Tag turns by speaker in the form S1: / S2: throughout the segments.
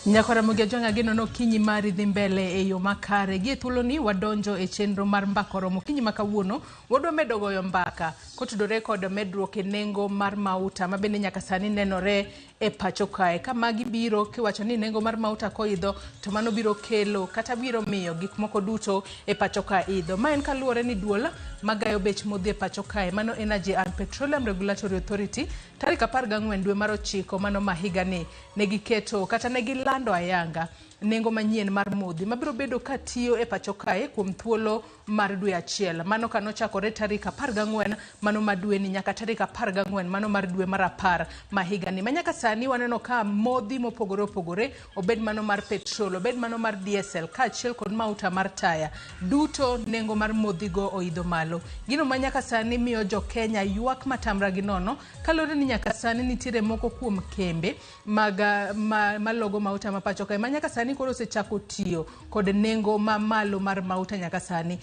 S1: Ramogi jonga gino no kinyi mari dhi mbele e yo makare gi thuolo ni wadonjo e chenro mar Mbaka Oromo kinyi makawuono wadwa medo goyo mbaka kotudore kod medruok e nengo mar mauta mabende nyaka sani nenore e pacho kae ka magi biro kiwacho ni nengo mar mauta koidho to mano biro kelo kata biro miyo gik moko duto e pacho kae idho. Ma en kaluwore ni duola magayo bech modhi e pacho kae mano Energy and Petroleum Regulatory Authority tarik 14 dwe mar 9 mano mahiga ni negiketo kata negilando ayanga nengo manyien mar modhi mabiro bedo katiyo e pacho kae kuom thuolo mar dwe achiel mano kanochakore tarik 14 mano madwe ni nyaka tarik 14 mano mar dwe mar 10 mahiga ni manyaka sani waneno ka modhi mopogore obed mano mar petrol obed mano mar diesel ka achiel kod mauta mar taya duto nengo mar modhi go oidho malo gino manyaka sani miyo jo Kenya ywak matamra gi nono kalore ni nyaka sani nitiere moko kuom kembe malogo mauta ma pacho kae manyaka sani koro sechako tiyo kod nengo malo mar mauta nyaka sani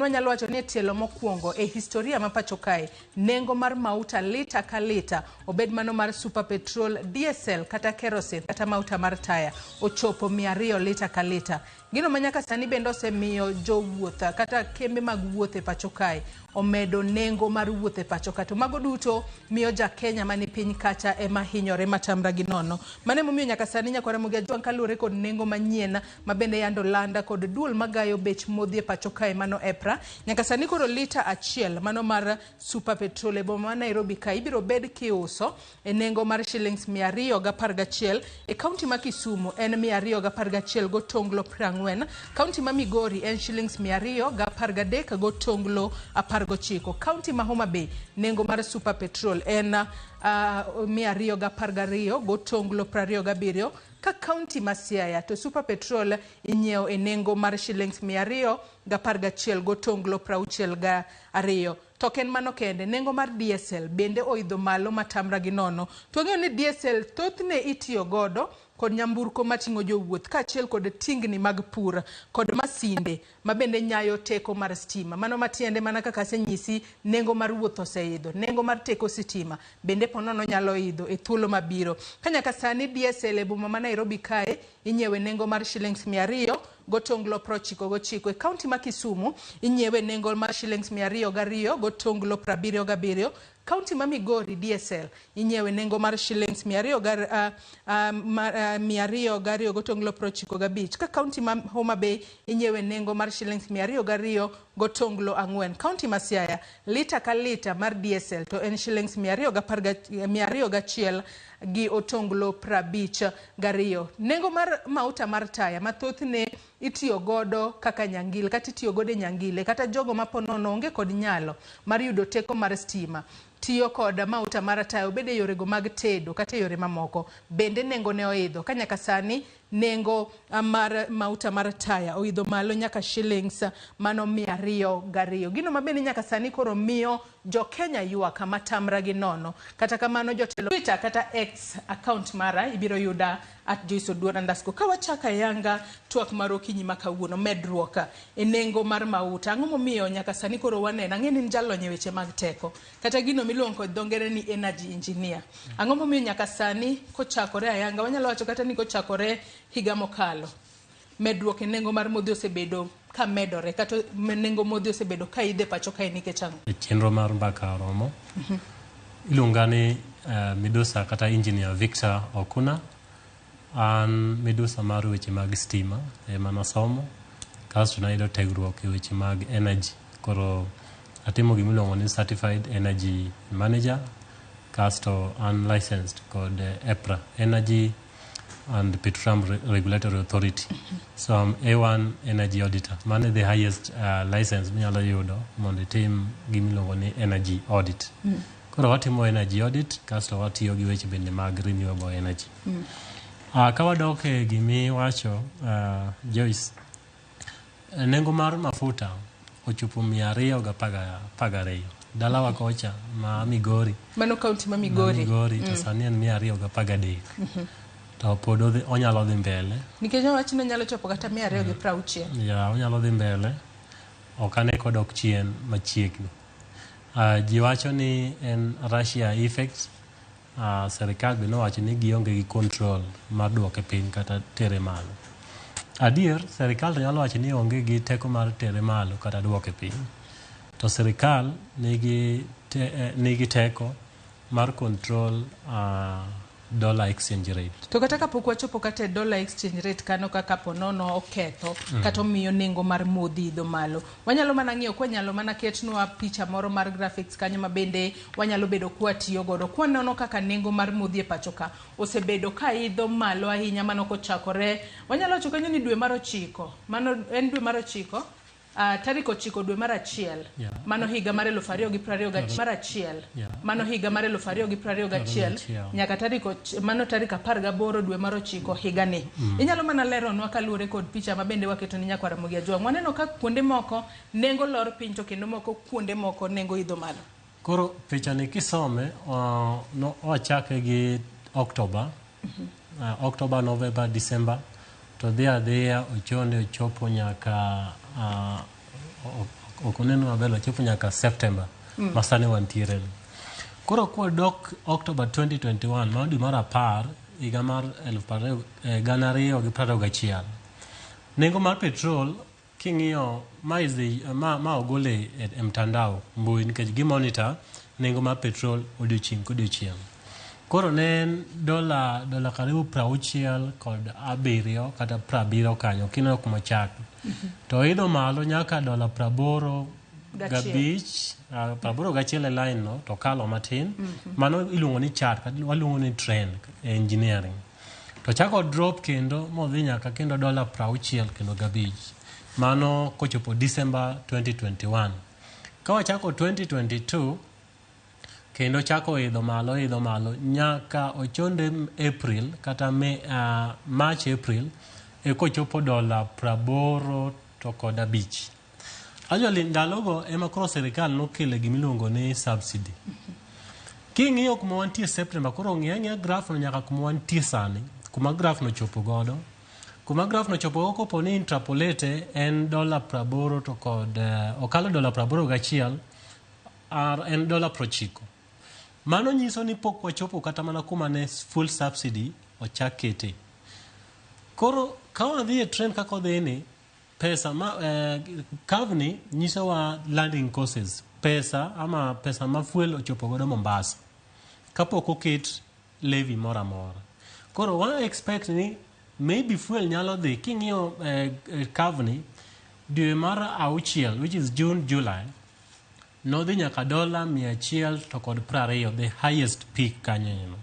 S1: wanyalo wacho ni tielo mokwongo e historia ma pacho kae nengo mar mauta lita ka lita obed mano mar super petrol diesel kata kerosene kata mauta mar taya ochopo 200 lita ka lita gino manyaka sani bendo osemiyo jowuotha kata kembe mag wuoth e pacho kae omedo nengo mar wuoth e pacho kae to mago duto miyo ja Kenya mani piny kacha ema hinyore matamra gi nono mane momiyo nyaka sani Ramogi jonga kalure kod nengo manyien mabende yando landa kod duol magayo bech modhi e pacho kae mano EPRA nyaka sani koro lita achiel mano mar super petrol e boma Nairobi kae ibiro bed kiuso e nengo mar shillings 211 e kaunti ma Kisumu en 211 go tonglo 40 kaunti ma Migori en shillings 213 go tonglo 19 kaunti ma Homa Bay nengo mar super petrol en 212 go tonglo 27 ka kaunti ma Siaya to super petrol inyiew e nengo mar shillings 211 go tonglo 62 to ken mano kende nengo mar diesel bende oidho malo matamra gi nono to ng'eyo ni diesel thothne itiyo godo kod nyamburko matingo jowuoth ka achiel kod tingni mag pur kod masinde mabende nyayo teko mar stima mano matiende mana kaka senyisi nengo mar wuoth oseidho nengo mar teko sitima bende ponono nyalo idho e thuolo mabiro kanyaka sani diesel e boma ma Nairobi kae inyewe nengo mar shillings 200 go tonglo 99 e kaunti ma Kisumu inyewe nengo mar shillings 202 go tonglo 77 kaunti ma Migori diesel inyewe nengo mar shillings 202 go tonglo 95 ka kaunti ma Homa Bay inyewe nengo mar shillings 202 go tonglo 4 kaunti ma Siaya lita ka lita mar diesel to en shillings 201 gi otonglo 52 nengo mar mauta mar taya mathothne itiyo godo kaka nyangile kata itiyo godo nyangile kata jogo maponono onge kod nyalo mar yudo teko mar stima tiyo kod mauta mar taya obede yorego mag tedo kata yore mamoko bende nengo ne oidho kanyaka sani nengo mar mauta mar taya oidho malo nyaka shillings mano 202 gino mabende nyaka sani koro miyo jo Kenya ywak matamra gi nono kata kamano jotelo Twitter kata X account mara ibiro yuda @joyce_oduor_ kawachaka yanga twak mar okinyi makawuono medruok e nengo mar mauta ang'o momiyo nyaka sani koro wanena ng'eni ni jalony e weche mag teko kata gino miluongo kod dongere ni energy engineer ang'o momiyo nyaka sani kochakore ayanga wanyalo wacho kata ni kochakore higa mokalo medruok e nengo mar modhi osebedo ka medore kata nengo modhi osebedo ka idhe pacho kae nikech ang'o
S2: chenro mar Mbaka Oromo ilungani midusa kata engineer Victor Okuna an midusa mar weche mag stima manasomo kasto nayudo tegruok e weche mag energy koro atimo gimiluongo ni certified energy manager kasto unlicensed kod EPRA Energy and Petroleum Regulatory Authority. So I'm A1 energy auditor. Man the highest license minyalo yudo mondo itim gimiluongo ni energy audit. Koro watimo energy audit kasto watiyo gi weche bende mag renewable energy. Kawadok e gimi wacho Joyce nengo mar mafuta ochopo 212 dalawa kocha ma Migori
S1: mano kaunti ma Migori
S2: to sani en 213 to pod onyalo dhi mbele
S1: nikech wach ni nyalo chopo kata 260
S2: ya onyalo dhi mbele okane kodok chien machiegni ji wacho ni en Russia effect serikal be nowacho ni gionge gi control mar duoke piny kata tere malo. Adier, serikal to nyalo wacho ni onge gi teko mar tere malo kata duoke piny. To serikal nigi teko mar control dollar exchange rate.
S1: To kata kapok wachopo kata dollar exchange rate kano kaka ponono oketho kata omiyo nengo mar modhi idho malo. Wanyalo mana ng'iyo kwa nyalo mana ketnwa picha moro mar graphics kanyo mabende wanyalo bedo kwa tiyo godo. Kwa nono kaka nengo mar modhi e pacho ka osebedo ka idho malo ahinya mano kochakore. Wanyalo choka ni dwe mar 9. Mano en dwe mar 9. Tarik 9 dwe mar 1 mano higa mar 2021 mano higa mar 2021 nyaka mano tarik 18 dwe mar 9 higa ni. Inyalo mana leronwa kaluore kod picha mabende waketo ni nyaka Ramogi ajwa. Waneno ka kuonde moko nengo lor piny to kendo moko kuonde moko nengo idho malo.
S2: Koro picha ni kisome no wachake gi October, November, December to there ochonde ochopo nyaka okoneno maber ochopo nyaka September masane wantiere. Koro kwa dok October 2021 ma dwe mar 10 higa mar 2021 nengo mar petrol king'iyo ma ogole e mtandao mbui nikech gi monitor nengo mar petrol odiochieng' kodiochieng'. Koro ne dola karibu 60 kod 7 kata 70 kanyo kino kuma chak. To idho malo nyaka dola 80 gabich, 81 e line no to kalo matin. Mano iluongo ni chart kata waluongo ni trend e engineering. To chako drop kendo modhi nyaka kendo dola 60 kendo gabich. Mano kochopo December 2021. Kawa chako 2022 kendo chako idho malo nyaka ochonde April kata March April kochopo dola 80 to kod 5. Ajali ndalogo ema koro serikal nokele gimiluongo ni subsidy. King'iyo kuma wantie September koro ng'iyo graph no nyaka kuma wantie sani, kuma graph no chopo godo. Kuma graph no chopo godo kopo ni interpolate en dola 80 to kod okalo dola 81 en dola 90. Mano nyiso ni pok wachopo kata mana kuma ne full subsidy ochakete. Koro kawa dhie trend kako dhini pesa kavni nyiso wa landing costs pesa ma fuel ochopo godo Mombasa kapok oket levy mora. Koro wa expect ni maybe fuel nyalo dhi king'iyo kavni dwe mar 6 which is June July no dhi nyaka dola 100 to kod 20 the highest peak kanyo.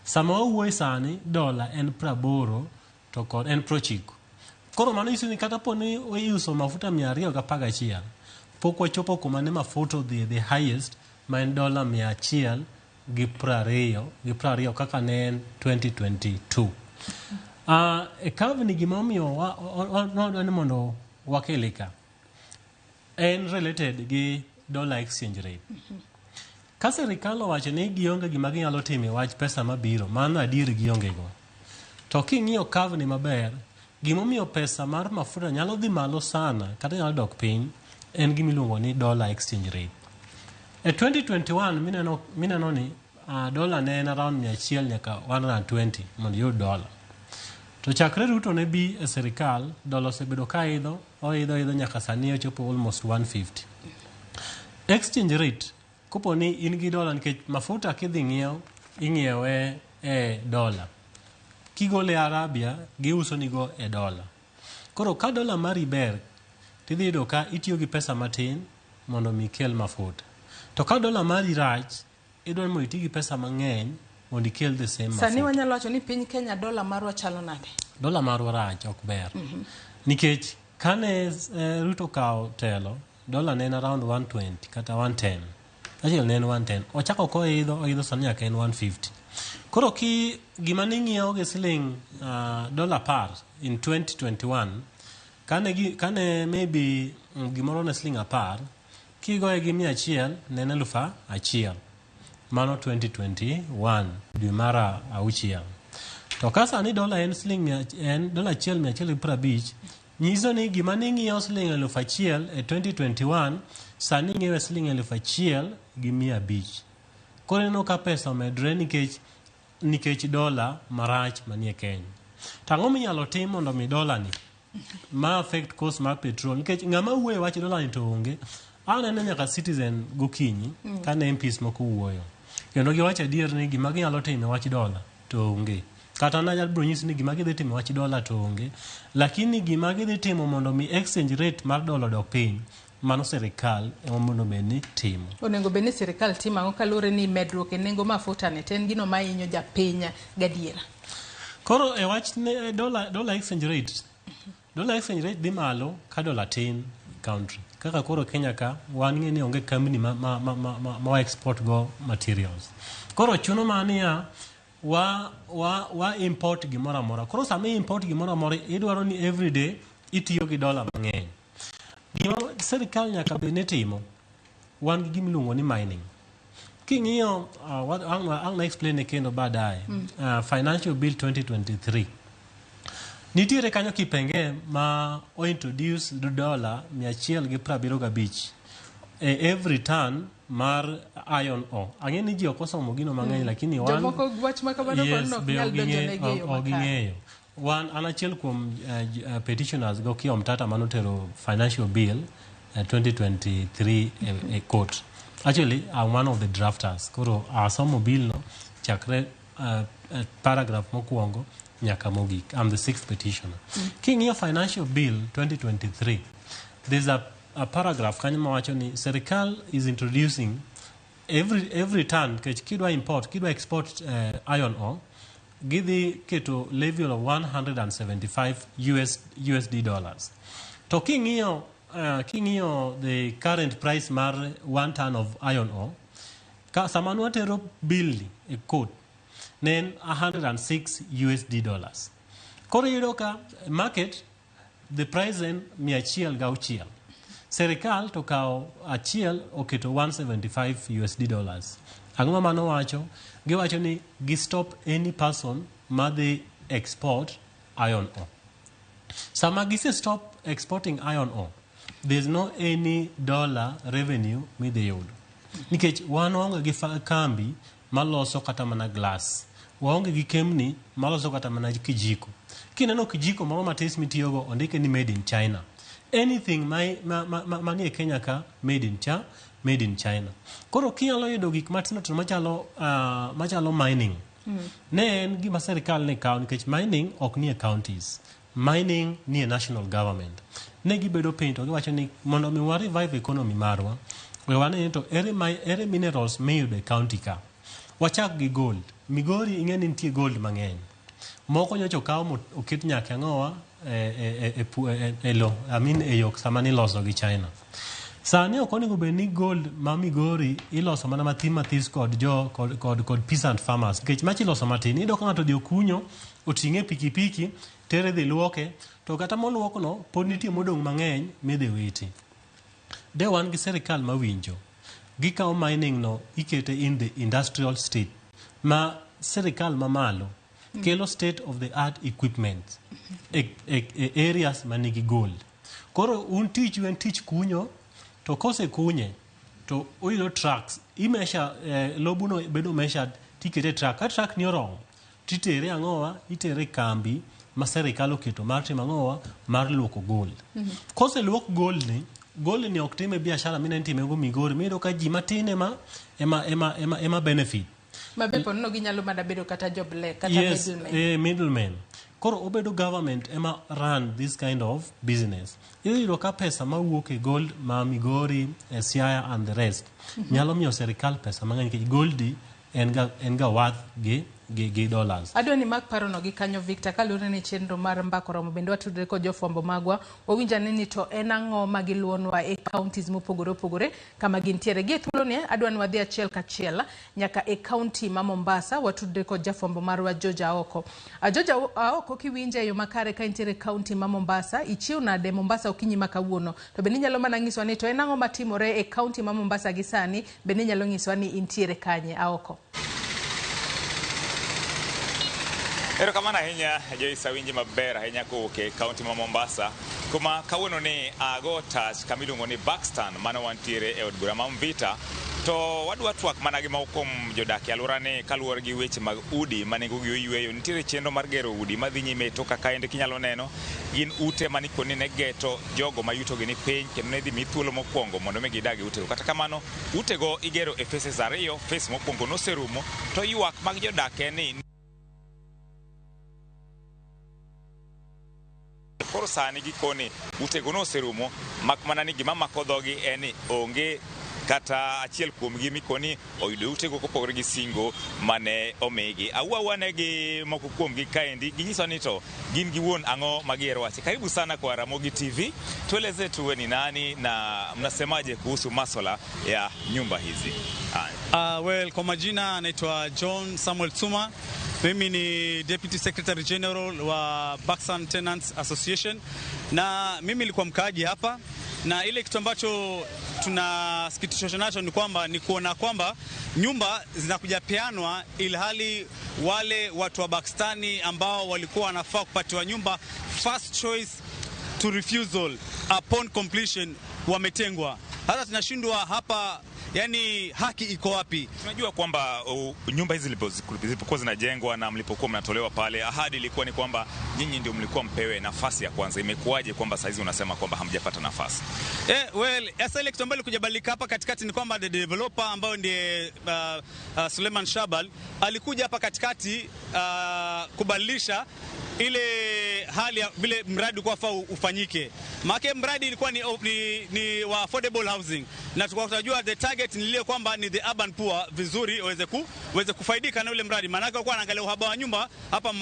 S2: Sama wuoy sani dola en 80 to kod en 90. Koro mano isu ni kata poni iuso mafuta 211 pok wachopo kuma ne mafuta dhi the highest ma en dola 100 gi 20 kaka ne en 2022. Kavni gimomiyo wadwani mondo wakelika en related gi dollar exchange rate. Ka serikal owacho ni gionge gima ginyalo timo wach pesa mabiro, mano adier gionge go. To king'iyo kavni maber, gimomiyo pesa mar mafuta nyalo dhi malo sana kata nyalo dok piny en gimiluongo ni dollar exchange rate. E 2021 mineno ni dollar ne en around 100 nyaka 120 mondo yud dollar. To chakre Ruto ne bi e serikal dollar osebedo ka idho nyaka sani ochopo almost 150. Exchange rate kopo ni in gi dollar nikech mafuta kidhi ing'iewe e dollar. Kigole Arabia giuso nigo e dollar. Koro ka dollar mari ber tidhi yudo ka itiyo gi pesa matin mondo mikel mafuta. To ka dollar mari rach idwa mo iti gi pesa mang'eny mondo ikel the same mafuta.
S1: Sani wanyalo wacho ni piny Kenya dollar marwa chalo nade?
S2: Dollar marwa rach ok ber. Nikech kane Ruto kao telo dollar ne around 120 kata 110. Actually ne 110. Ochako ko idho sani nyaka en 150. Koro ki gima ning'iyo gi siling dollar par in 2021 kane maybe gimoro na siling apar kigoye gi 100 ne 1,000 mano 2021 dwe mara 6. To kasa ni dollar en siling en dollar 1,150 nyiso ni gima ning'iyo siling 1,000 e 2021 sani ng'iewe siling 1,500. Koro ineno ka pesa omedre nikech dola marach manie Kenya. Tang'o minyalo tim mondo mi dola ni ma affect cost mar petrol nikech ng'ama wuoyo wach dola ni to onge. Aneno nyaka Citizen gokinyi kane MPs moko wuoyo. Kendo giwacho adier ni gima ginyalo timo wach dola to onge. Kata na jabro nyisi ni gima gidhi timo wach dola to onge. Lakini gima gidhi timo mondo mi exchange rate mar dola dok piny, mano serikal ema mondo beni timo.
S1: Onego beni serikal timo ang'o kaluwore ni medruok e nengo mafuta ne en gino ma hinyo japiny gadiera.
S2: Koro e wach ne dola exchange rate. Dola exchange rate dhi malo ka dola tin country. Kaka koro Kenya ka wan ng'e ni onge company ma export go materials. Koro chuno mania wa import gimoro amora. Koro sama import gimoro amora idwaro ni every day itiyo gi dola mang'eny. Gima serikal nyaka be ne timo wan gi gimiluongo ni mining. King'iyo ang na explain ne kendo baadaye financial bill 2023 nitiere kanyo kipenge ma o introduce dola 175 every ton mar iron ore. Ang'e ni ji okosomo gino mang'eny lakini wan
S1: jomoko wach makamano kono nyalo donjonegi yo
S2: makare. Wan an achiel kuom petitioners go Kiom Tata manotero financial bill 2023 a court. Actually, I'm one of the drafters. Koro asomo bill no chakre paragraph mokwongo nyaka mogik. I'm the 6th petitioner. King'iyo financial bill 2023, there's a paragraph kanyo mawacho ni serikal is introducing every ton kidwa export iron ore gidhi keto level of 175 USD dollars. To king'iyo the current price mar 1 ton of iron ore sama nwatero bill e court nen 106 USD dollars. Koro yudo ka market the price en 106. Serikal to kao achiel oketo 175 USD dollars. Ang'o mano wacho? Giwacho ni stop any person ma they export iron ore. Sama gise stop exporting iron ore, there's no any dollar revenue with the yod. Nikech wanonge gi kambi maloso kata mana glass. Waonge gi kemni maloso kata mana kijiko. Kineno kijiko moro matis mitiyogo ondike ni made in China. Anything manie Kenya ka made in China. Koro kinyalo yudo gik matino to machalo mining. Ne en gima serikal ne kawo nikech mining ok nie counties. Mining nie national government. Ne gibedo piny to giwacho ni mondo mi wa revive economy marwa, we wane to ere minerals miyudo e county ka. Wachak gi gold. Migori ing'e ni nitie gold mang'eny. Moko nyocha okaw oket nyaka ang'owa e yok sama ni loso gi China. Sani ok onego bed ni gold ma Migori iloso mana mathis kod peasant farmers. Nikech mach iloso matin. Iyudo ka ng'ato dhi okunyo, oting'e pikipiki, tere dhi luoke, to kata moluokno pod nitie modong' mang'eny midhi witi. De wan gi serikal mawinjo. Gikawo mining no ikete in the industrial state. Ma serikal mamalo kelo state of the art equipment areas manigi gold. Koro un tich kunyo, to kose kunye to oyudo trucks imesha lobuno bedo measured tikete truck. Ka truck ni oromo titere ang'owa itere kambi ma serikal oketo mar timo ang'owa mar luoko gold. Kose luok gold ni ok time biashara mine ntime go Migori mido ka ji matin ema benefit.
S1: Mabepo no ginyalo mada bedo kata jobless kata
S2: middlemen. Koro obedo government ema run this kind of business. Iyudo ka pesa mawuok e gold ma Migori, Siaya and the rest. Nyalo miyo serikal pesa mang'eny nikech gold en ga worth gi dollars.
S1: Adwa ni mag parono gi kanyo Victor kalure ni chenro mar Mbaka Oromo bende watudre kod jofwambo magwa owinja ni to en ang'o magiluonwa e counties mopogore opogore kama gintiere gi thuolo ni adwa ni wadhi achiel kachiel nyaka e county ma Mombasa watudre kod jafwambo marwa George Aoko. George Aoko kiwinje yo makare ka intiere county ma Mombasa ichiu nade Mombasa okinyi makawuono to bende nyalo mana ngiswa ni to en ang'o matimore e county ma Mombasa gi sani bende nyalo ngiswa ni intiere kanye Aoko.
S3: Erokamano ahinya Joyce awinji maber ahinya kowuok e kaunti ma Mombasa kuma kawuono ni ago touch kamiluongo ni Buxton mano wantiere e od bura ma Mvita To wadwa twak managi ma ukom jodak alworane kaluwore gi weche mag udi manengogi oyweyo. Nitiere chenro mar gero udi madhi nyime to kaka ende kinyalo neno gin ute manikoni ne geto jogo mayutogi ni piny kendo ne dhi mi thuolo mokwongo mondo mi gidag e utego. Kata kamano utego igero e phases ariyo. Phase mokwongo noserumo to ywak mag jodak en ni koro sani gikoni utego noserumo, mak mana ni gima mako dhogi en ni onge kata achiel kuomgi mikoni oyudo utego kopogore gi singo mane omigi. Awuowane gi moko kuomgi kaendi, ginyiso ni to gin giwuon ang'o magihero wache. Karibu sana kwa Ramogi TV, tueleze tuwe ni nani na mnasemaje kuhusu masuala ya nyumba hizi?
S4: Well, kwa majina naitwa John Samuel Tsuma. Mimi ni Deputy Secretary General wa Baksan Tenants Association, na mimi nilikuwa mkaaji hapa, na ile kitu ambacho tunasikitisha nacho ni kwamba ni kuona kwamba nyumba zinakuja peanwa ilhali wale watu wa Bakstani ambao walikuwa wanafaa kupatiwa nyumba first choice to refusal upon completion wametengwa. Hata tunashindwa hapa, yani haki iko wapi?
S3: Tunajua kwamba nyumba hizi zilipokuwa zinajengwa na mlipokuwa mnatolewa pale, ahadi ilikuwa ni kwamba nyinyi ndio mlikuwa mpewe nafasi ya kwanza. Imekuwaje kwamba saizi unasema kwamba hamjapata nafasi?
S4: Well, asa ile kitu ambayo ilikujabalika hapa katikati ni kwamba the developer ambao ndiye Suleiman Shabal alikuja hapa katikati kubadilisha ile hali ya vile mradi kwa faa ufanyike. Maana mradi ilikuwa ni wa affordable housing, na tunajua the target ni ile kwamba ni the urban poor vizuri waweze kufaidika na ule mradi. Maana yake kwa anaangalia uhaba wa nyumba hapa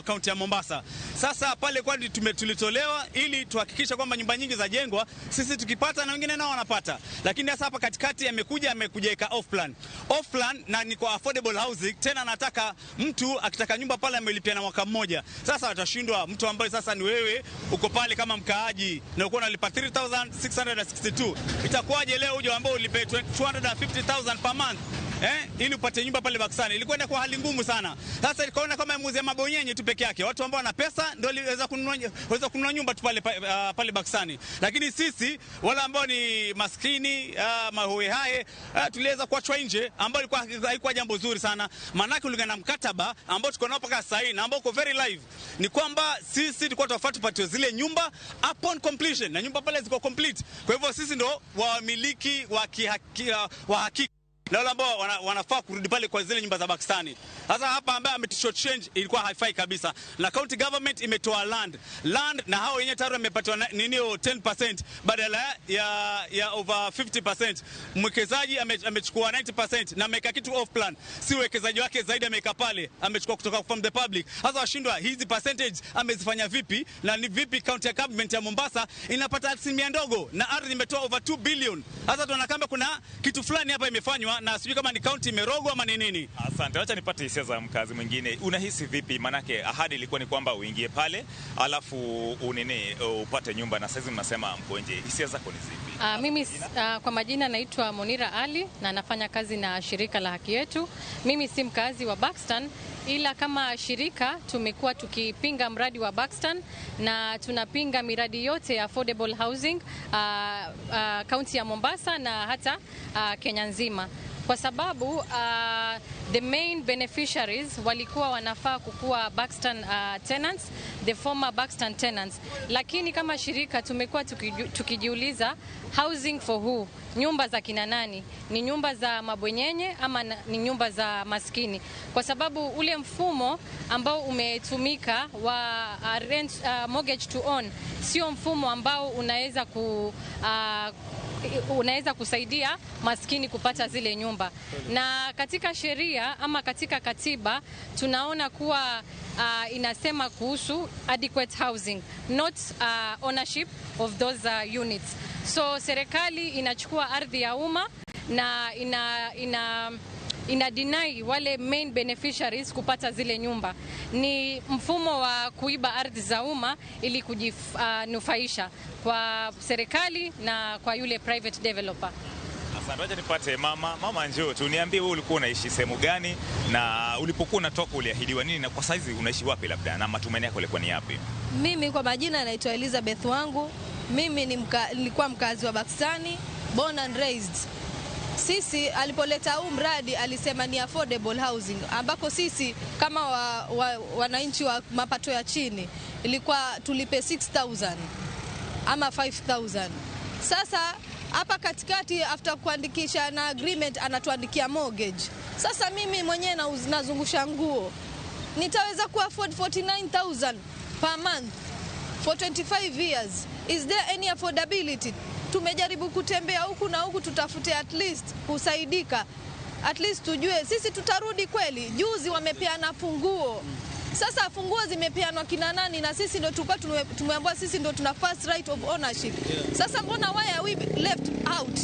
S4: kaunti ya Mombasa. Sasa pale kwa tulitolewa ili tuhakikisha kwamba nyumba nyingi za jengwa, sisi tukipata na wengine nao wanapata. Lakini sasa hapa katikati amekuja off plan na ni kwa affordable housing. Tena nataka mtu akitaka nyumba pale amelipia na mwaka mmoja. Sasa atashindwa mtu ambaye sasa ni wewe uko pale kama mkaaji na uko unalipa 3662, itakuwaje leo uje ambao ulipe 250,000 per month ili upate nyumba pale Baksani? Ilikuwa kwa hali ngumu sana. Sasa ikaona kama muuze mabonyenye tu peke yake, watu ambao wana pesa ndio waweza kununua nyumba tu pale Baksani. Lakini sisi wala ambao ni maskini mahoe hae tuliweza kuachwa nje, ambao ilikuwa jambo zuri sana. Maana kulingana na mkataba ambao tuko nao mpaka sasa na ambao uko very live ni kwamba sisi tulikuwa tunafuata tupate zile nyumba upon completion, na nyumba pale ziko complete. Kwa hivyo sisi ndio wamiliki wa hakika na wale ambao wanafaa kurudi pale kwa zile nyumba za Bakstani. Sasa hapa ambaye ametishort change ilikuwa haifai kabisa, na county government imetoa land na hao wenyewe tayari wamepatiwa 10% badala ya over 50%. Mwekezaji amechukua 90% na ameka kitu off plan, si uwekezaji wake zaidi ameka pale, amechukua kutoka from the public. Sasa washindwa hizi percentage amezifanya vipi, na ni vipi county government ya Mombasa inapata asilimia ndogo na ardhi imetoa over 2 billion. Sasa tunakamba kuna kitu fulani hapa imefanywa na sijui kama ni county imerogwa ama ni nini.
S3: Asante, acha nipate hisia za mkazi mwingine. Unahisi vipi? Manake ahadi ilikuwa ni kwamba uingie pale alafu upate nyumba, na sasa mnasema mko nje. Hisia zako ni zipi?
S5: Mimi kwa majina naitwa Monira Ali na nafanya kazi na shirika la Haki Yetu. Mimi si mkazi wa Bakstan, ila kama shirika tumekuwa tukipinga mradi wa Bakstan na tunapinga miradi yote ya affordable housing kaunti ya Mombasa na hata Kenya nzima, kwa sababu the main beneficiaries walikuwa wanafaa kukuwa Bakstan tenants, the former Bakstan tenants. Lakini kama shirika tumekuwa tukijiuliza, housing for who? Nyumba za kina nani? Ni nyumba za mabwenyenye ama ni nyumba za maskini? Kwa sababu ule mfumo ambao umetumika wa rent mortgage to own sio mfumo ambao unaweza kusaidia maskini kupata zile nyumba. Na katika sheria ama katika katiba tunaona kuwa inasema kuhusu adequate housing, not ownership of those units. So serikali inachukua ardhi ya umma na ina deny wale main beneficiaries kupata zile nyumba. Ni mfumo wa kuiba ardhi za umma ili kujinufaisha kwa serikali na kwa yule private developer.
S3: Asante, wacha nipate mama njoo tu niambie wewe ulikuwa unaishi sehemu gani, na ulipokuwa unatoka uliahidiwa nini, na kwa saizi unaishi wapi labda, na matumaini yako yalikuwa ni yapi?
S6: Mimi kwa majina naitwa Elizabeth Wangu. Mimi nilikuwa mkazi wa Bakstani, born and raised. Sisi alipoleta huu mradi alisema ni affordable housing, ambako sisi kama wananchi wa mapato ya chini ilikuwa tulipe 6,000 ama 5,000. Sasa hapa katikati after kuandikisha na agreement anatuandikia mortgage. Sasa mimi mwenyewe nazungusha nguo, nitaweza ku afford 49,000 per month for 25 years? Is there any affordability? Tumejaribu kutembea huku na huku tutafute at least kusaidika, at least tujue sisi tutarudi kweli. Juzi wamepeana funguo, sasa funguo zimepeanwa kina nani? Na sisi ndio tulikuwa tumeambiwa sisi ndio tuna first right of ownership. Sasa mbona why are we left out?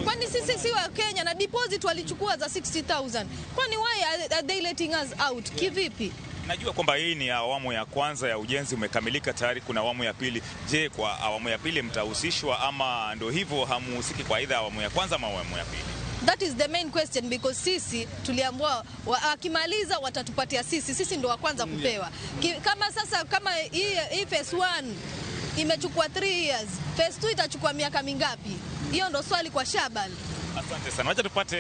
S6: Kwani sisi si wa Kenya na deposit walichukua za 60,000? Kwani why are they letting us out? Kivipi?
S3: Najua kwamba hii ni awamu ya kwanza ya ujenzi umekamilika tayari, kuna awamu ya pili. Je, kwa awamu ya pili mtahusishwa ama ndio hivyo hamuhusiki kwa aidha awamu ya kwanza ama awamu ya pili?
S6: That is the main question, because sisi tuliambiwa akimaliza watatupatia sisi ndio wa kwanza kupewa. Kama sasa kama hii phase 1 imechukua 3 years, phase 2 itachukua miaka mingapi? Hiyo ndo swali kwa Shabal.
S3: Asante sana. Wacha tupate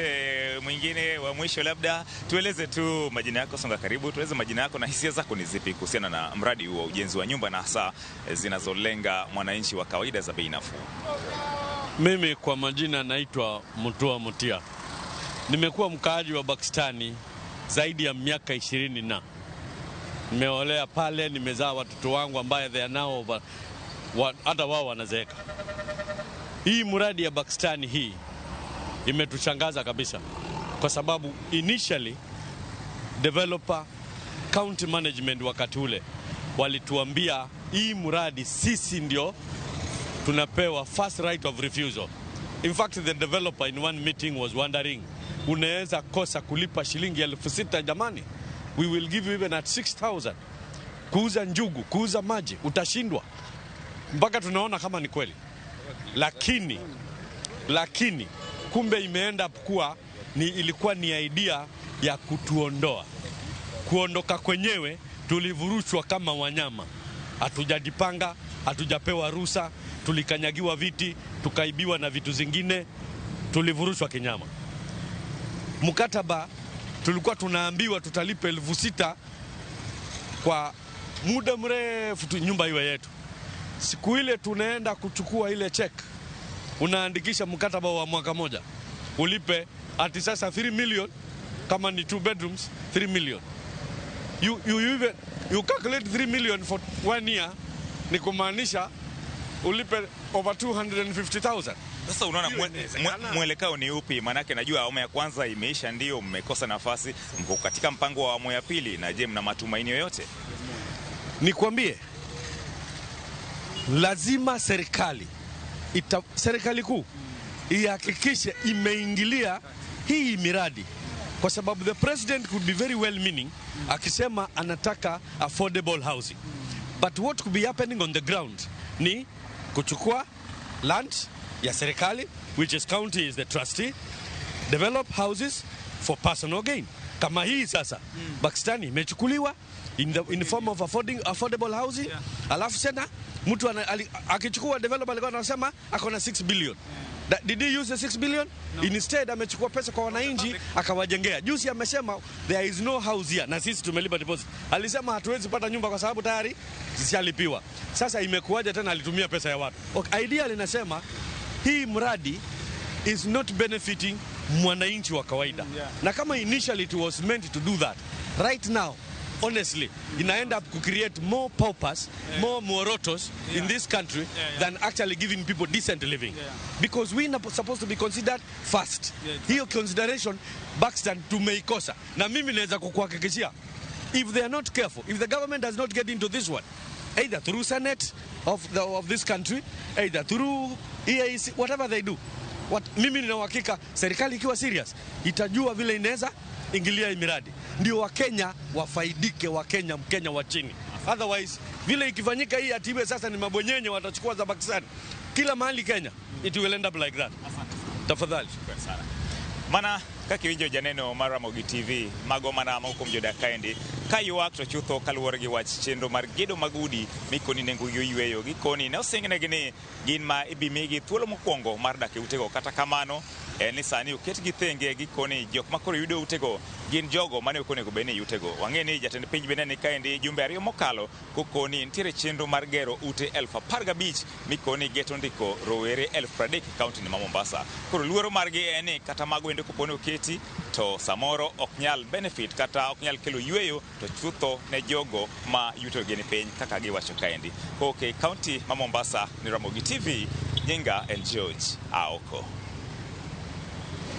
S3: mwingine wa mwisho, labda tueleze tu majina yako, songa karibu, tueleze majina yako na hisia zako ni zipi kuhusiana na mradi huu wa ujenzi wa nyumba na hasa zinazolenga mwananchi wa kawaida za bei nafuu.
S7: Mimi kwa majina naitwa Mutua Mutia. Nimekuwa mkaaji wa Pakistani zaidi ya miaka 20 na nimeolea pale, nimezaa watoto wangu ambaye they are now hata wao wanazeeka. Hii mradi ya Pakistani hii imetushangaza kabisa, kwa sababu initially developer, county management wakati ule walituambia hii mradi sisi ndio tunapewa first right of refusal. In fact, the developer in one meeting was wondering, unaweza kosa kulipa shilingi 6,000 jamani? We will give you even at 6,000. Kuuza njugu, kuuza maji, utashindwa. Mpaka tunaona kama ni kweli. Lakini kumbe imeenda kuwa ilikuwa ni idea ya kutuondoa. Kuondoka kwenyewe tulivurushwa kama wanyama. Hatujajipanga, hatujapewa ruhusa, tulikanyagiwa viti, tukaibiwa na vitu zingine, tulivurushwa kinyama. Mkataba tulikuwa tunaambiwa tutalipa 6,000 kwa muda mrefu nyumba iwe yetu. Siku ile tunaenda kuchukua ile check, unaandikisha mkataba wa mwaka moja, ulipe ati sasa 3 million kama ni 2 bedrooms 3 million. You calculate 3 million for 1 year, ni kumaanisha ulipe over 250,000.
S3: Sasa unaona mwelekeo ni upi? Manake najua awamu ya kwanza imeisha, ndio mmekosa nafasi, mko katika mpango wa awamu ya pili, na je, mna matumaini yoyote?
S7: Nikwambie, lazima serikali kuu ihakikishe imeingilia hii miradi, kwa sababu the president could be very well meaning akisema anataka affordable housing, but what could be happening on the ground ni kuchukua land ya serikali, which is county is the trustee, develop houses for personal gain. Kama hii sasa Pakistani imechukuliwa in the form of affordable housing, alafu sena mtu akichukua developer alikuwa anasema akona 6 billion. Did he use the 6 billion? No. Instead amechukua pesa kwa wananchi akawajengea. Juzi amesema there is no house here na sisi tumelipa deposit. Alisema hatuwezi pata nyumba kwa sababu tayari zishalipiwa. Sasa imekuwaje tena alitumia pesa ya watu? Idea linasema hii mradi is not benefiting mwananchi wa kawaida. Na kama initially it was meant to do that, right now honestly inaenda up to create more paupers, more morotos in this country than actually giving people decent living. Because we are supposed to be considered first. Hiyo consideration Pakistan tumeikosa. Na mimi naweza kukuhakikishia, if they are not careful, if the government does not get into this one, either through Senate of this country, either through EAC, whatever they do, mimi nina uhakika serikali ikiwa serious itajua vile inaweza ingilia hii miradi, ndio Wakenya wafaidike, Mkenya wa chini. Otherwise vile ikifanyika hii atiwe sasa ni mabonyenye watachukua za Pakistan kila mahali Kenya, it will end up like that. Tafadhali.
S3: Shukrani sana. Maana kaka iwinjo janeno mar Ramogi TV mago mana moko jodak kaendi ka ywak to chutho kaluwore gi wach chenro mar gedo mag udi mikoni nengo yweyo gikoni ne osingnegi ni gin ma ibimigi thuolo mokwongo mar dak e utego. Kata kamano en ni sani oketgi thenge gikoni jok makoro yudo utego gin jogo mane okonego bed ni utego. Wang'e ni jatend piny bende ni kaendi jumbe 2 mokalo kokoni nitiere chenro mar gero ute 15,000 mikoni geto ndiko rowere 30,000 kaunti ma Mombasa. Koro luoro margi en ni kata mago ende koponi oketi to samoro ok nyal benefit kata ok nyal kelo yweyo to chutho ne jogo ma yuto gi ni piny kaka giwacho kaendi. Okay, kaunti ma Mombasa ni Ramogi TV, nyinga en George Aoko.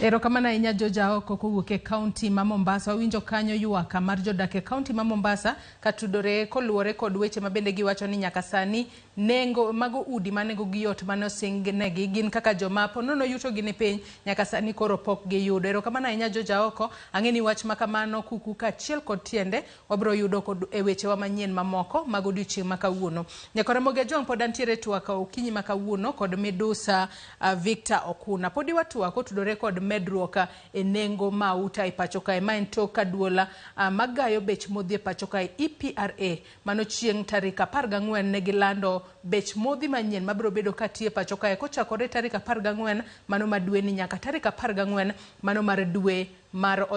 S1: Erokamano ahinya George Aoko kowuok e kaunti ma Mombasa. Winjo kanyo ywak mar jodak e kaunti ma Mombasa katudore koluwore kod weche ma bende giwacho ni nyaka sani nengo mago udi manengo gi yot mane osingnegi gin kaka joma ponono yuto gi ni piny nyaka sani koro pok giyudo. Erokamano ahinya George Aoko, ang'e ni wach makamano kuku kaachiel kod tiende wabiro yudo kod e wechewa manyien mamoko mag odiochieng' ma kawuono. Nyakore Ramogi pod antiere twak okinyi ma kawuono kod midusa Victor Okuna. Podi watwak otudore kod Medruok e nengo mauta e pacho kae. Ma en tok aduola magayo bech modhi e pacho kae EPRA mano chieng' tarik 14 ne gilando bech modhi manyien mabiro bedo katie pacho kae kochakore tarik 14 mano ma dwe ni nyaka tarik 14 mano mar dwe mar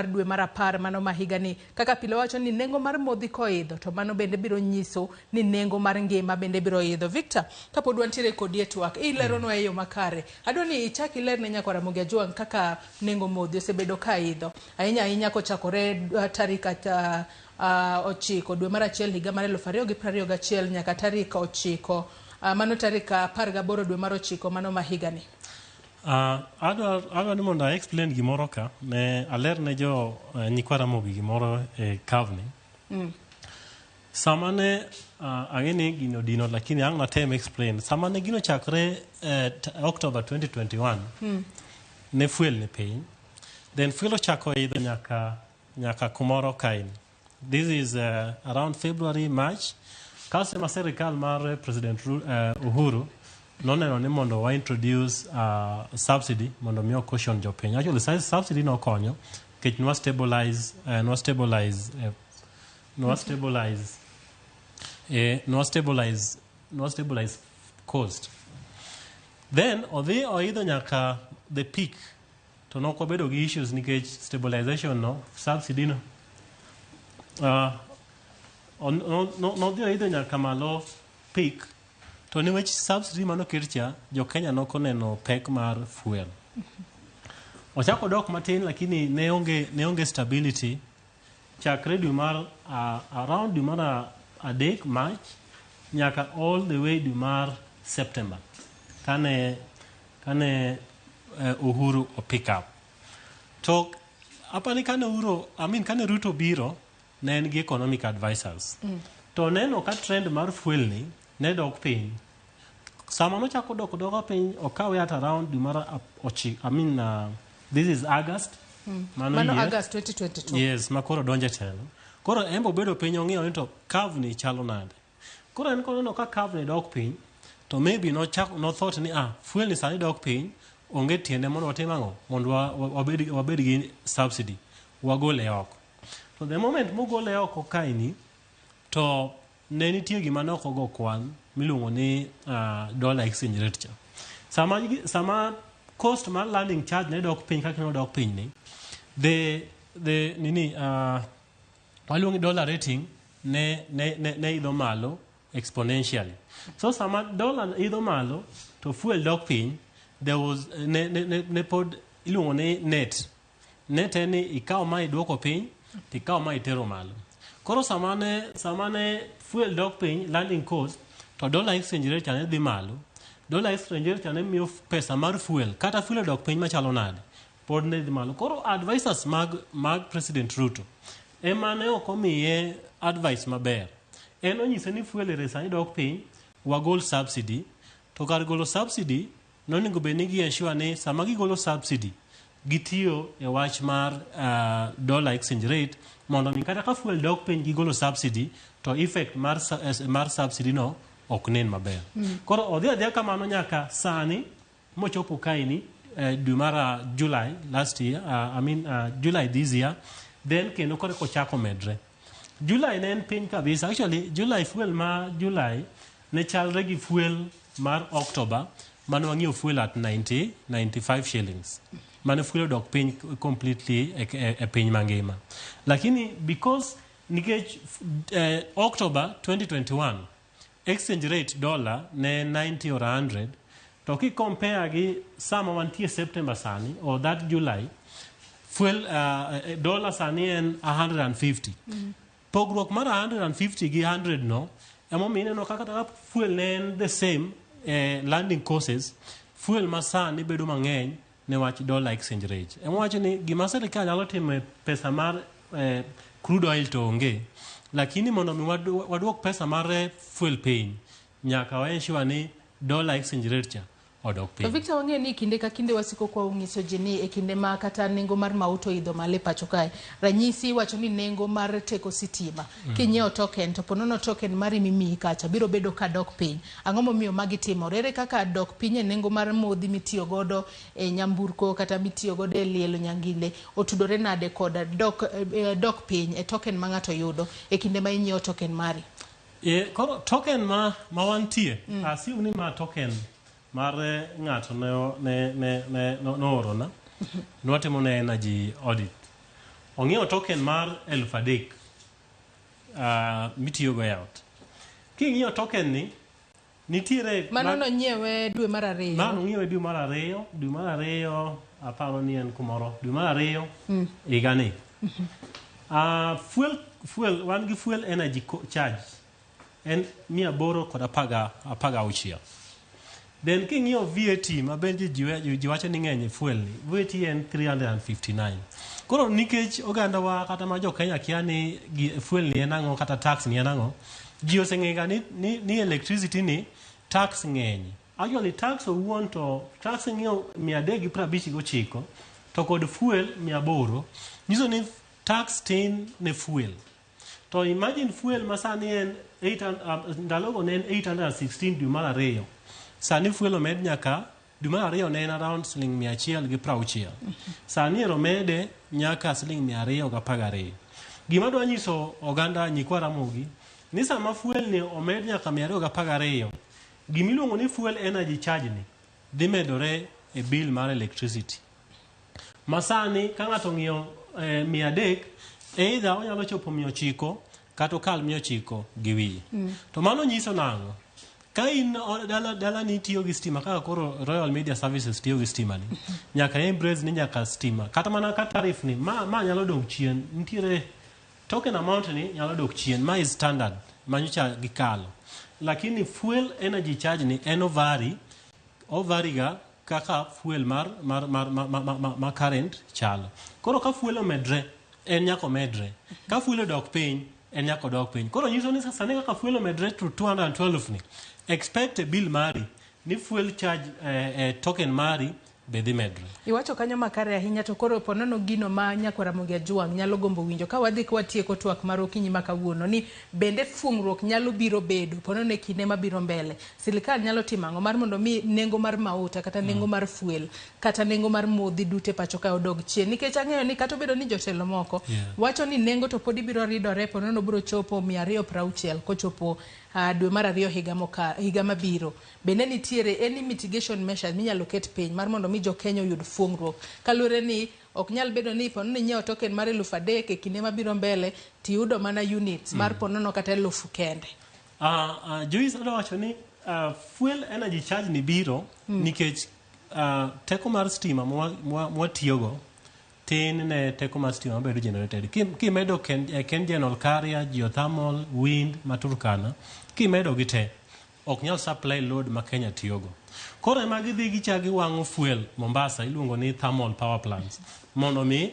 S1: dwe mar 10 mano ma higani. Kaka pile wacho ni nengo mar modhi koidho to mano bende biro nyiso ni nengo mar ngima bende biro idho. Victor, kapod wantiere kod twak ileronwa e yo makare, adwani ichak ilerne nyakore Ramogi Ajuang kaka nengo modhi osebedo kaidho ahinya kochakore tarik 9 dwe mar 1 higa mar 2021 nyaka tarik 9 mano tarik 18 dwe mar 9 mano ma higani.
S2: Adwa ni mondo explain gimoro ka ne aler ne jo nyikwa Ramogi gimoro e kavni. Samane ang'eni gino dino lakini ang' natem explain. Samane gino chakre October 2021 ne fuel ne piny. Then fuel ochako idho nyaka kumoro kain. This is around February, March. Kasema serikal mar President Uhuru noneno ni mondo wa introduce subsidy mondo miyo caution jopiny. Actually subsidy no konyo kech no stabilize cost. Then odhi oidho nyaka the peak to no kobedo gi issues nikech stabilization no subsidy no odhi oidho nyaka malo peak to niwech subsidy mano kircha jo Kenya no koneno pek mar fuel. Ochako dok matin lakini ne onge stability chakre dwe mar around dwe mar adek March nyaka all the way dwe mar September kane Uhuru o pick up. To apani kane Ruto biro ne en gi economic advisors. To neno ka trend mar fuel ni ne dok piny. Sama no chako dok piny okawe at around dwe mar this is August.
S1: Mano August 2022.
S2: Yes, makoro donje telo. Koro embo bedo piny ong'iyo ni to curve ni chalo nade. Koro en kono ka curve ni dok piny to maybe no thought ni fuel ni sani dok piny onge tiende mondo watim ang'o mondo wabed gi subsidy wagole oko. So the moment mogole oko kaini to ne nitie gima ne ok ogo kwan miluongo ni dollar exchange rate cha. Sama cost mar landing charge ne dok piny kaka ne dok piny ni the waluongo dollar rating ne idho malo exponentially. So sama dollar idho malo to fuel dok piny there was ne pod iluongo ni net eni ikaw ma idwoko piny tikaw ma itero malo. Koro samane fuel dok piny landing cost to dollar exchange rate ne dhi malo. Dollar exchange rate ne miyo pesa mar fuel kata fuel dok piny machalo nade pod ne dhi malo. Koro advisors mag President Ruto ema ne ok omiye advice maber. En onyise ni fuel resa ni dok piny wagol subsidy to kar golo subsidy nonego bed ni gi ensure ni sama gigolo subsidy gitiyo e wach mar dollar exchange rate mondo mi kata ka fuel dok piny gigolo subsidy to effect mar subsidy no ok nen maber. Koro odhi kamano nyaka sani mochopo kaini Dumara July last year, July this year, then kendo kore kochako medre. July ne en piny kabisa. Actually, July fuel ma July ne chalre gi fuel mar October, mano wang'iew fuel at 95 shillings. Mano fuel dok piny completely e piny mangima. Lakini because nikech October 2021 exchange rate dollar ne 90 or 100, to ki compare gi sama wantie September sani or that July, fuel dollar sani en 150. Pogruok mar 150 gi 100 no, emo mine no kaka fuel ne en the same landing courses, fuel masani bedo mang'eny ne wach dollar exchange rate. Emo wacho ni gima serikal nyalo timo pesa mar crude oil to onge, lakini mondo mi waduok pesa mar fuel piny, nyaka waensure ni dollar exchange rate cha odok piny.
S1: Victor, wang'e ni kinde ka kinde wasiko kwa ung'iso ji ni e kinde ma kata nengo mar mauta idho male pacho kae. Ranyisi wacho ni nengo mar teko sitima. Kinyiewo token to ponono token mari mimiyi kacha biro bedo ka dok piny. Ang'o momiyo magi timore? Ere kaka dok piny e nengo mar modhi mitiyo godo e nyamburko kata mitiyo godo e lielo nyangile otudore nade koda dok piny e token ma ng'ato yudo e kinde ma inyiewo token mari?
S2: Koro token ma wantie, assume ni ma token mar ng'ato noorona, nwatimo ne energy audit. Ong'iewo token mar 3,000 mitiyogo e ot. King'iyo token ni, nitiere...
S1: Mano nonyiewe dwe mar 2.
S2: Mano ong'iewe dwe mar 2. Dwe mar 2, aparo ni en kumoro. Dwe mar 2, higani. Fuel, wan gi fuel energy charge. En 816. Then king'iyo VAT ma benji ji wacho ni ng'eny fuel ni, VAT en 359. Koro nikech oganda wa kata ma jo Kenya kia ni fuel ni en ang'o kata tax ni en ang'o, ji oseng'ega ni electricity ni tax ng'eny. Actually tax owuon to tax ng'iyo 359 to kod fuel 800, nyiso ni tax tin ne fuel. To imagine fuel masani en 800, ndalogo ne en 816 dwe mar 2. Sani fuel omed nyaka dwe mar 2 ne en around $160. Sani ero mede nyaka $212. Gima dwa nyiso oganda nyikwa Ramogi ni sama fuel ni omed nyaka $212, gimiluongo ni fuel energy charge ni dhi medore e bill mar electricity. Masani ka ng'ato ng'iyo 300, either onyalo chopo 900 kata okal 900 gi wiye. To mano nyiso nang'o? Ka in dala ni tiyo gi stima, kaka koro Royal Media Services tiyo gi stima ni, nyaka embrace ni nyaka stima. Kata mana ka tarif ni, ma nyalo dok chien. Nitiere token amount ni nyalo dok chien. Ma is standard, manyocha gikalo. Lakini fuel energy charge ni en ovari ga kaka fuel mar current chalo. Koro ka fuel omedre, en nyako medre. Ka fuel dok piny, en nyako dok piny. Koro nyiso ni sasa kaka fuel omedre to 212 ni, expect a bill mari ni fuel charge token mari bedhi medre.
S1: Iwacho kanyo makare ahinya, to koro ponono gino ma nyako Ramogi Ajuang nyalo gombo winjo ka wadhi kwa tieko twak mar okinyi makawuono ni bende fungruok nyalo biro bedo ponono e kinde mabiro mbele. Sirikal nyalo timo ang'o mar mondo mi nengo mar mauta kata nengo mar fuel kata nengo mar modhi dute pacho ka odog chien? Nikech ang'eyo ni kata bedo ni jotelo moko wacho ni nengo to podi biro ridore, ponono biro chopo 260 kochopo dwe mar 2 higa mabiro. Bende nitiere any mitigation measures minyalo ket piny mar mondo mi jo Kenya oyud fungruok kalure ni ok nyal bedo ni ponono inyiewo token mar 3,000 e kinde mabiro mbele tiyudo mana units mar ponono kata 1,000 kende.
S2: Joyce wacho ni fuel energy charge ni biro nikech teko mar stima mwatiyogo tin ne teko mar stima mabedo generated. Kimedo general carrier, geothermal, wind, maturkana, kimedo gite ok nyal supply load ma Kenya tiyogo. Koro ema gidhi gichagi wang'o fuel Mombasa, iluongo ni thermal power plants, mondo mi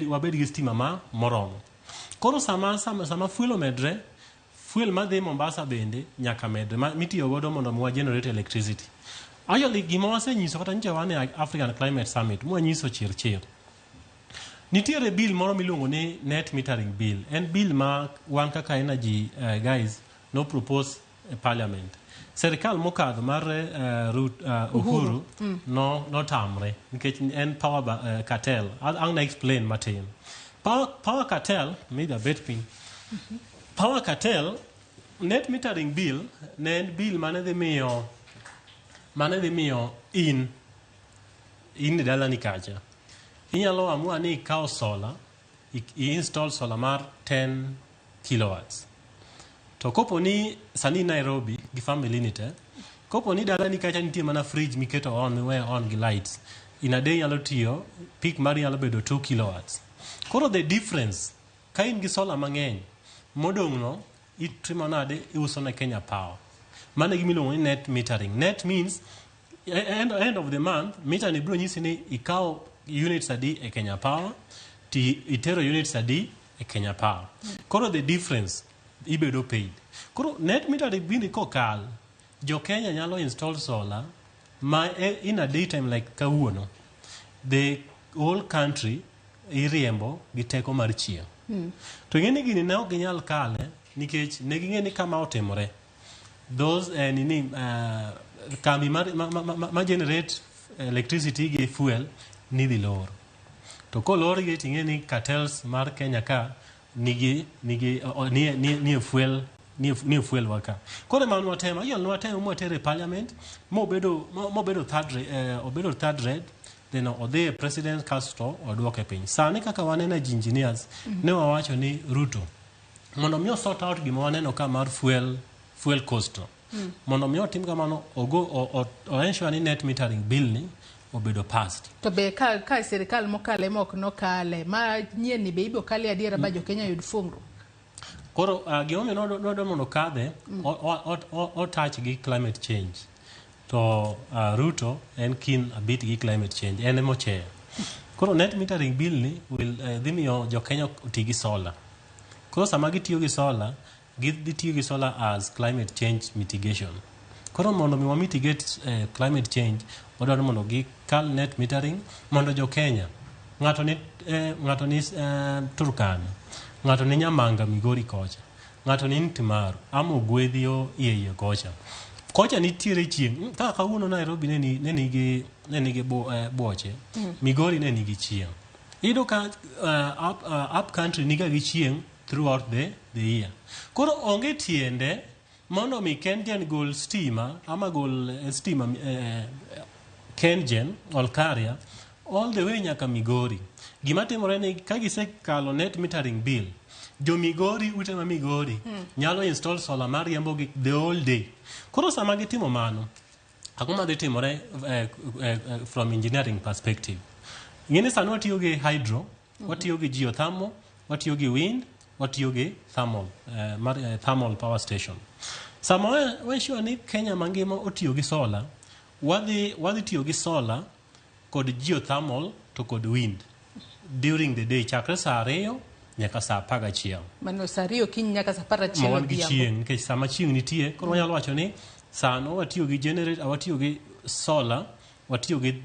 S2: wabed gi stima ma moromo. Koro sama fuel omedre, fuel madhi Mombasa bende nyaka medre mitiyo godo mondo mi generate electricity. Actually gima wasenyiso kata nyicha wane African Climate Summit mwanyiso chir. Nitiere bill moro miluongo ni net metering bill. En bill ma wan kaka energy guys no propose parliament. Serikal mokadho mar Uhuru no tamre nikech en power cartel. I'll explain matin. Power cartel maybe a bet pin. Power cartel net metering bill ne en bill mane dhi miyo in dala ni kacha. Inyalo amua ni ikaw solar, install solar mar 10 kilowatts. To kopo ni sani Nairobi gi family nite, kopo ni dala ni kacha nitie mana fridge miketo on gi lights. In a day nyalo tiyo, peak mari nyalo bedo 2 kilowatts. Koro the difference, ka in gi solar mang'eny, modong' no, itimo nade iuso na Kenya Power. Mane gimiluongo ni net metering. Net means end of the month, meter ni bro nyisi ni ikaw units adi e Kenya Power, itero units adi e Kenya Power. Koro the difference, ibedo paid. Koro net metering bini kokal, jo Kenya nyalo install solar, in a daytime like kawuono, the whole country iriembo gi teko mar chieng'. To ng'eni gini ne ok ginyal kale, nikech ne ging'eni kama otimore. Those kambi ma generate electricity gi fuel nidhi lor. To kolor gi ting'eni cartels mar Kenya ka ni fuel waka. Kore man watema, mwatere parliament, obedo third red, then odhi president kasto odwoke piny. Sani kaka wanena engineers, ne wawacho ni Ruto, mondo miyo sort out gima waneno ka mar fuel cost. Mondo miyo tim kamano ensure ni net metering bill ni obedo passed.
S1: To be ka serikal mokale mok no kale, ma nyien ni be ibo kale adiera ba jo Kenya yud fungro.
S2: Koro gima nodo mondo kadhe o touch gi climate change. To Ruto en keen a bit gi climate change, en emoche. Koro net metering bill ni will dhi miyo jo Kenya oti gi solar. Koro sama gitiyo gi solar, gitiyo gi solar as climate change mitigation. Koro mondo mi mitigate climate change, wadwaro mondo gi kal net metering mondo jo Kenya, ng'ato ni Turkana, ng'ato ni Nyamanga Migori kocha, ng'ato ni Ntimaru, amo gwedhio iye kocha. Kocha nitiere chieng', kaka kawuono Nairobi ne nigi boche, Migori ne nigi chieng'. Ido ka up country niga gi chieng' throughout the year. Koro onge tiende mondo mi Kengen gol stima ama gol stima Kengen Olkaria all the way nyaka Migori. Gima timore ni ka gisekalo net metering bill, jo Migori ute ma Migori nyalo install solar mar riembo gi the whole day. Koro sama gitimo mano, akuma dhi timore from engineering perspective. Ng'eni sani watiyo gi hydro, watiyo gi geothermal, watiyo gi wind, watiyo gi thermal power station. Sama wensure ni Kenya mangima otiyo gi solar, wadhi tiyo gi solar kod geothermal to kod wind during the day chakre saa 2 nyaka saa 11.
S1: Mano saa 2 kiny nyaka saa 11
S2: mwan gi chieng', nikech sama chieng' nitie, koro wanyalo wacho ni sano watiyo gi generator, watiyo gi solar, watiyo gi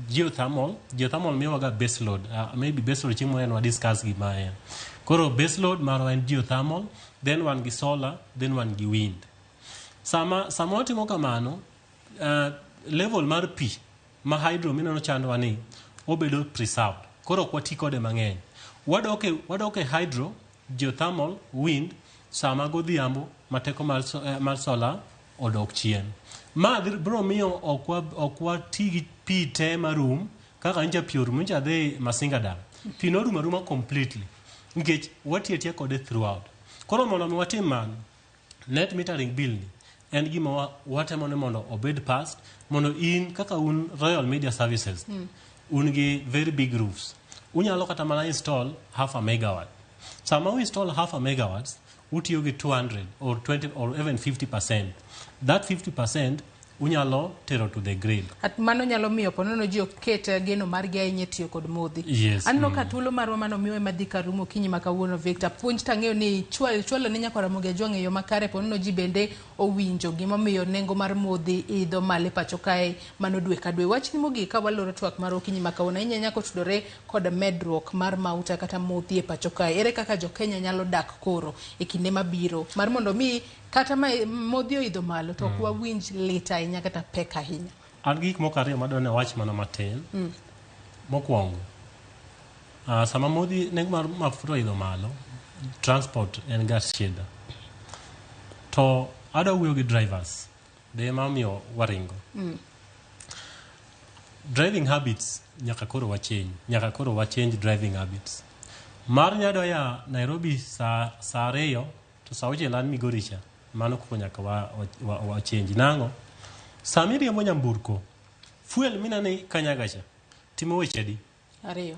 S2: geothermal miyo waga base load. Maybe base load chieng' moro discuss gi mae. Koro base load marwa en geothermal, then wan gi solar, then wan gi wind. Sama watimo kamano, level mar pi ma hydro mineno chandwa ni obedo preserved. Koro kwati kode mang'eny. Wadoke hydro, geothermal, wind, sama godhiambo mateko mar solar odok chien. Ma bro miyo okwa tigi pi te marum, kaka nja pi orum, nja dhe Masinga Dam. Pi noruma completely. Nikech watiye kode throughout. Koro mondo mi watim mano, net metering bill ni en gima watemo ne mondo obed passed, mondo in kaka un Royal Media Services, un gi very big roofs. Unyalo kata mana install half a megawatt. Sama install half a megawatt, utiyo gi 200 or 20 or even 50%. That 50% unyalo tero to the grid. At
S1: mano nyalo miyo ponono ji okete geno margi ahinya tiyo kod modhi.
S2: Yes.
S1: Anno ka thuolo marwa mano miwe madhika rumo kinyi makawuono Victor. Puonj tang'eyo ni chwalo ne nyaka Ramogi jwang' e yo makare, ponono ji bende owinjo gima miyo nengo mar modhi idho male pacho kae mano dwe ka dwe. Wach ni mogik ka waloro twak mar okinyi makawuono inya nyako tudore kod Medruok mar mauta kata modhi e pacho kae. Ere kaka jo Kenya nyalo dak koro e kinde mabiro mar mondo mi Kata modhi oidho malo to kwa winj lita ahinya kata pek ahinya.
S2: An gik moko ariyo madwani wach mana matin. Mokwongo, sama modhi nengo mar mafuta oidho malo, transport en gas shida. To adwa wuoyo gi drivers, de mamiyo waringo. Driving habits nyaka koro wachange driving habits. Mar nyado ya Nairobi sa ariyo to sa auchiel an Migori cha, mano koko nyaka wachange. Nango, sama iriembo nyamburko, fuel minane kanyagacha, timo weche adi?
S1: Ariyo.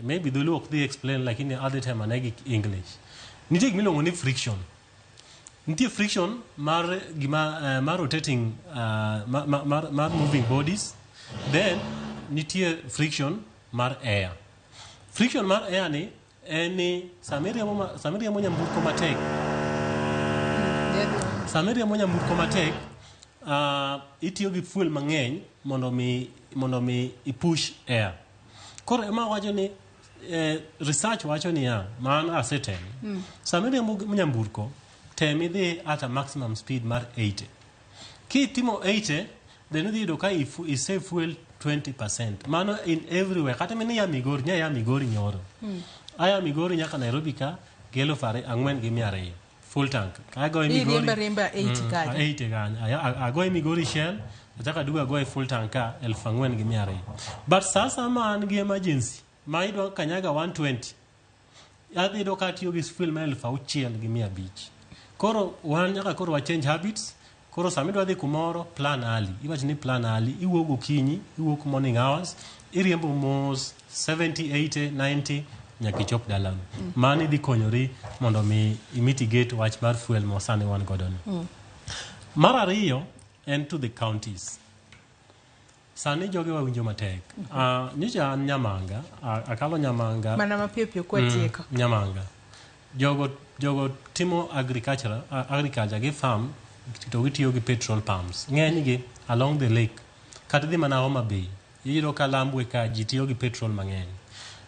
S2: Maybe the look they explain like in the other time and English. Nitie gimilongo ni friction. Nitie friction mar rotating mar moving bodies. Then nitie friction mar air. Friction mar air ni eni samiria monya mburko matek. Samiria monya mburko matek itiyo gi fuel mang'eny mondo mi ipush air. Koro ema wacho ni research wacho ni man asetem. Samiria monya mburko temi dhi at a maximum speed mar 80. Ki timo 80 then you can save fuel 20%. Mano in everywhere. Kata mini ya Migori nyoro. Aya Migori nyaka Nairobi ka gelo fare ang'wen gi 200. Full tank. I go in Migori.
S1: Remember 80 ka.
S2: 80 ka. I go in Migori Shell. Nataka duga go full tank ka 4,000 gi 200. But sasa man gi emergency. Maido kanyaga 120. Yadhi do ka tiyo gi fuel ma 6,000 gi 500. Koro nyaka koro wa change habits. Koro samido adhi kumoro plan early. Iwacho ni plan early, iwuok gokinyi, iwuok morning hours, iriembo mos 70, 80, 90 nyaka ichop dalano. Mani dhi konyori mondo mi mitigate wach mar fuel mo sani wan godo ni. Mar ariyo en to the counties. Sani joge wawinjo matek. Nyocha an Nyamanga, akalo Nyamanga.
S1: Mana mapiyo kwa tieko.
S2: Nyamanga. Jogo timo agriculture gi farm to gitiyo gi petrol pumps. Ng'eny gi along the lake. Kata dhi mana Homa Bay. Iyudo ka Lambwe ka ji tiyo gi petrol mang'eny.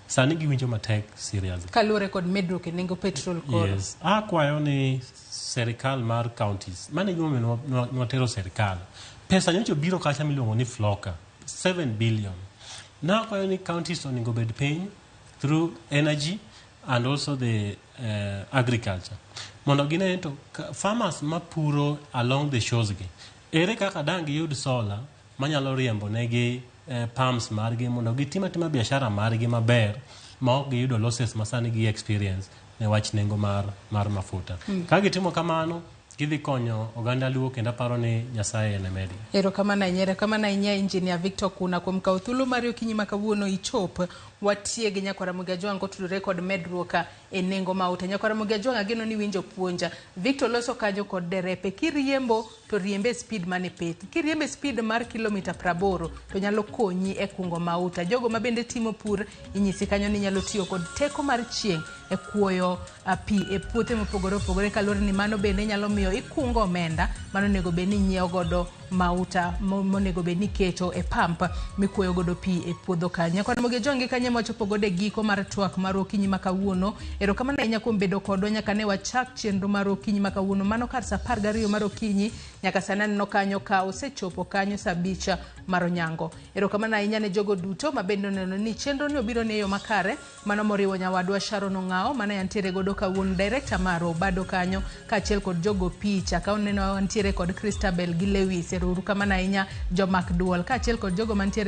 S2: Sani giwinjo matek seriously.
S1: Kalure kod Medruok nengo petrol koro.
S2: Yes. Akwayo ni serikal mar counties. Mane gome nwatero serikal. Pesa nyocho biro kacha miluongo ni floka. 7 billion. Na akwayo ni counties onego bed piny through energy and also the agriculture. Mondo gine to farmers mapuro along the shores gi. Ere kaka dangi yud solar manyalo riembo negi pumps margi mondo gitima biashara margi maber ma ok giyudo losses masani gi experience ne wach nengo mar mafuta. Ka gitimo kamano gidhi konyo oganda luo kendo paro ni Nyasaye ene medi.
S1: Kamana inya engineer Victor Kuna kuom kawo thuolo mar okinyi ma kawuono ichop watiege nyakora Mugajwang kotudore kod Medruok e nengo mauta. Nyakora Mugajwang ageno ni winjo puonja. Victor loso kanyo kod derepe kiriembo to riembe speed mane pet. Kiriembe speed mar kilomita 80 to nyalo konyi e kungo mauta. Jogo mabende timo pur inyisi kanyo ni nyalo tiyo kod teko mar chieng' e kuoyo pi e puothe mopogore kalore ni mano bende nyalo miyo ikungo omenda mano nego be ni nyiewo godo mauta monego be ni keto e pump mikuoyo godo pi e puodho kanyo. Nyakora Mugajwang kanye mochopo gode giko mar twak mar okinyi ma kawuono. Erokamano ahinya kuom bedo kodwa nyaka ne wachak chenro mar okinyi ma kawuono mano kar sa 12 mar okinyi nyaka sana no kanyo ka osechopo kanyo sa 5 mar onyango. Erokamano ahinya ne jogo duto mabende neno ni chenro ni obiro ne yo makare mano moriwo nyawadwa Sharon Ong'ao mana yantiere godo kawuono director maro bado kanyo kaachiel kod jogo picha ka oneno wantiere kod Christabel gi Lewis. Erokamano ahinya jomak duol kaachiel kod jogo mantiere